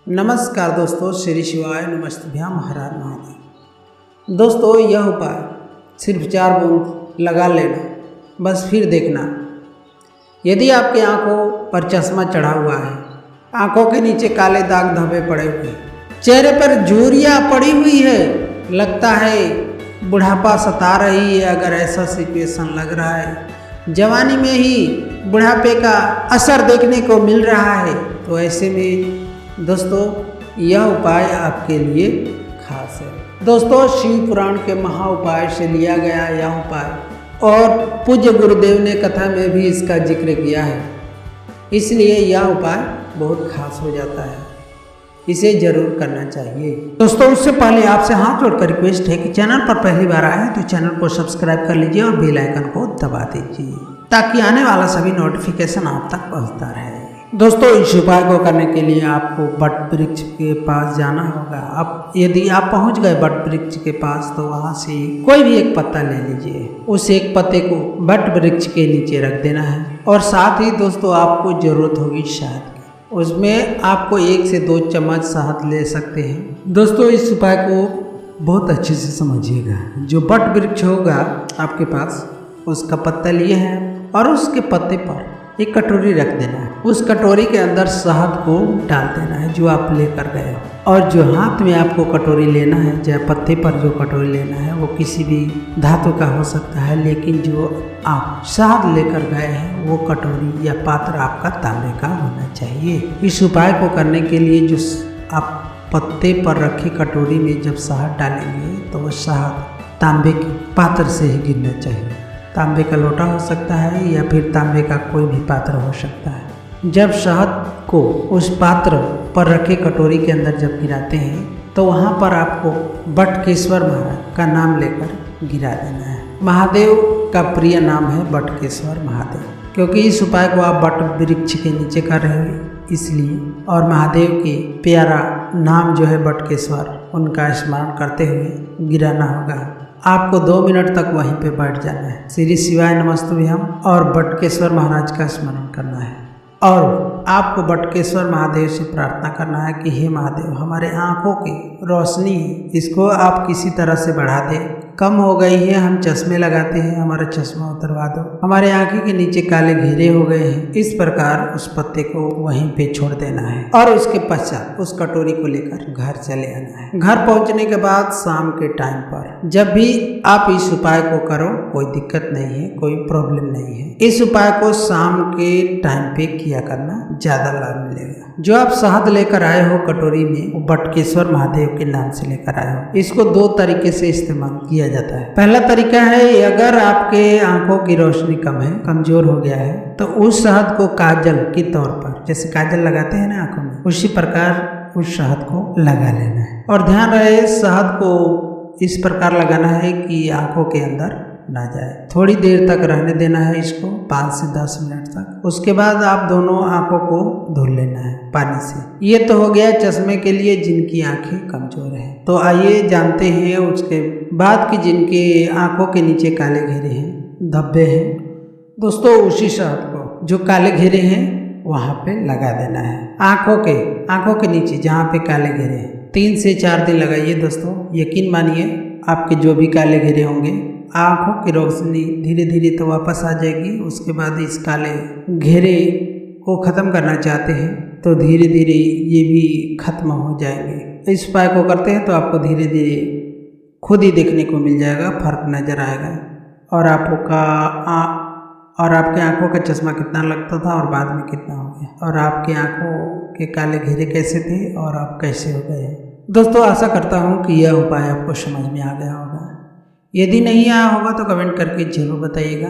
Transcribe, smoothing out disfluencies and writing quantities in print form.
नमस्कार दोस्तों, श्री शिवाय नमस्तभ्याम हर हर महादेव। दोस्तों, यह उपाय सिर्फ 4 बूंद लगा लेना, बस फिर देखना। यदि आपकी आंखों पर चश्मा चढ़ा हुआ है, आंखों के नीचे काले दाग धब्बे पड़े हुए, चेहरे पर झुर्रियां पड़ी हुई है, लगता है बुढ़ापा सता रही है, अगर ऐसा सिचुएशन लग रहा है, जवानी में ही बुढ़ापे का असर देखने को मिल रहा है, तो ऐसे में दोस्तों यह उपाय आपके लिए खास है। दोस्तों, शिव पुराण के महा उपाय से लिया गया यह उपाय और पूज्य गुरुदेव ने कथा में भी इसका जिक्र किया है, इसलिए यह उपाय बहुत खास हो जाता है। इसे जरूर करना चाहिए। दोस्तों, उससे पहले आपसे हाथ जोड़कर रिक्वेस्ट है कि चैनल पर पहली बार आए तो चैनल को सब्सक्राइब कर लीजिए और बेल आइकन को दबा दीजिए, ताकि आने वाला सभी नोटिफिकेशन आप तक पहुंचता रहे। दोस्तों, इस उपाय को करने के लिए आपको बट वृक्ष के पास जाना होगा। अब यदि आप पहुंच गए बट वृक्ष के पास, तो वहां से कोई भी एक पत्ता ले लीजिए, उस एक पत्ते को बट वृक्ष के नीचे रख देना है। और साथ ही दोस्तों, आपको जरूरत होगी शहद की, उसमें आपको 1 से 2 चम्मच शहद ले सकते हैं। दोस्तों, इस उपाय को बहुत अच्छे से समझिएगा। जो बट वृक्ष होगा आपके पास, उसका पत्ता लिए हैं और उसके पत्ते पर एक कटोरी रख देना है। उस कटोरी के अंदर शहद को डाल देना है जो आप लेकर गए हो। और जो हाथ में आपको कटोरी लेना है, चाहे पत्ते पर जो कटोरी लेना है, वो किसी भी धातु का हो सकता है, लेकिन जो आप शहद लेकर गए हैं वो कटोरी या पात्र आपका तांबे का होना चाहिए। इस उपाय को करने के लिए जो आप पत्ते पर रखी कटोरी में जब शहद डालेंगे, तो वो शहद तांबे के पात्र से ही गिरना चाहिए। तांबे का लोटा हो सकता है या फिर तांबे का कोई भी पात्र हो सकता है। जब शहद को उस पात्र पर रखे कटोरी के अंदर जब गिराते हैं, तो वहाँ पर आपको बटकेश्वर महाराज का नाम लेकर गिरा देना है। महादेव का प्रिय नाम है बटकेश्वर महादेव, क्योंकि इस उपाय को आप बट वृक्ष के नीचे कर रहे हैं इसलिए। और महादेव के प्यारा नाम जो है बटकेश्वर, उनका स्मरण करते हुए गिराना होगा। आपको 2 मिनट तक वहीं पे बैठ जाना है, श्री शिवाय नमस्तभ्याम, और बटकेश्वर महाराज का स्मरण करना है। और आपको बटकेश्वर महादेव से प्रार्थना करना है कि हे महादेव, हमारे आँखों की रोशनी इसको आप किसी तरह से बढ़ा दें। कम हो गई है, हम चश्मे लगाते हैं, हमारा चश्मा उतरवा दो। हमारे आँखें के नीचे काले घेरे हो गए हैं। इस प्रकार उस पत्ते को वहीं पे छोड़ देना है और उसके पश्चात उस कटोरी को लेकर घर चले आना है। घर पहुंचने के बाद शाम के टाइम पर जब भी आप इस उपाय को करो, कोई दिक्कत नहीं है, कोई प्रॉब्लम नहीं है। इस उपाय को शाम के टाइम पे किया करना ज्यादा लाभ मिलेगा। जो आप शहद लेकर आए हो कटोरी में, वो बटकेश्वर महादेव के नाम से लेकर आए हो। इसको 2 तरीके से इस्तेमाल किया जाता है। पहला तरीका है, अगर आपके आंखों की रोशनी कम है, कमजोर हो गया है, तो उस शहद को काजल के तौर पर, जैसे काजल लगाते हैं ना आंखों में, उसी प्रकार उस शहद को लगा लेना है। और ध्यान रहे, शहद को इस प्रकार लगाना है कि आंखों के अंदर ना जाए। थोड़ी देर तक रहने देना है इसको, 5 से 10 मिनट तक। उसके बाद आप दोनों आंखों को धुल लेना है पानी से। ये तो हो गया चश्मे के लिए जिनकी आंखें कमजोर हैं। तो आइए जानते हैं उसके बाद कि जिनके आंखों के नीचे काले घेरे हैं, धब्बे हैं। दोस्तों, उसी शहद को जो काले घेरे हैं वहाँ पे लगा देना है। आंखों के नीचे जहाँ पे काले घेरे हैं 3 से 4 दिन लगाइए। दोस्तों, यकीन मानिए, आपके जो भी काले घेरे होंगे, आँखों की रोशनी धीरे धीरे तो वापस आ जाएगी। उसके बाद इस काले घेरे को ख़त्म करना चाहते हैं तो धीरे धीरे ये भी ख़त्म हो जाएंगे। इस उपाय को करते हैं तो आपको धीरे धीरे खुद ही देखने को मिल जाएगा, फ़र्क नज़र आएगा। और आपके आँखों का चश्मा कितना लगता था और बाद में कितना हो गया, और आपकी आँखों के काले घेरे कैसे थे और आप कैसे हो गए। दोस्तों, आशा करता हूँ कि यह उपाय आपको समझ में आ गया होगा। यदि नहीं आया होगा तो कमेंट करके जरूर बताइएगा।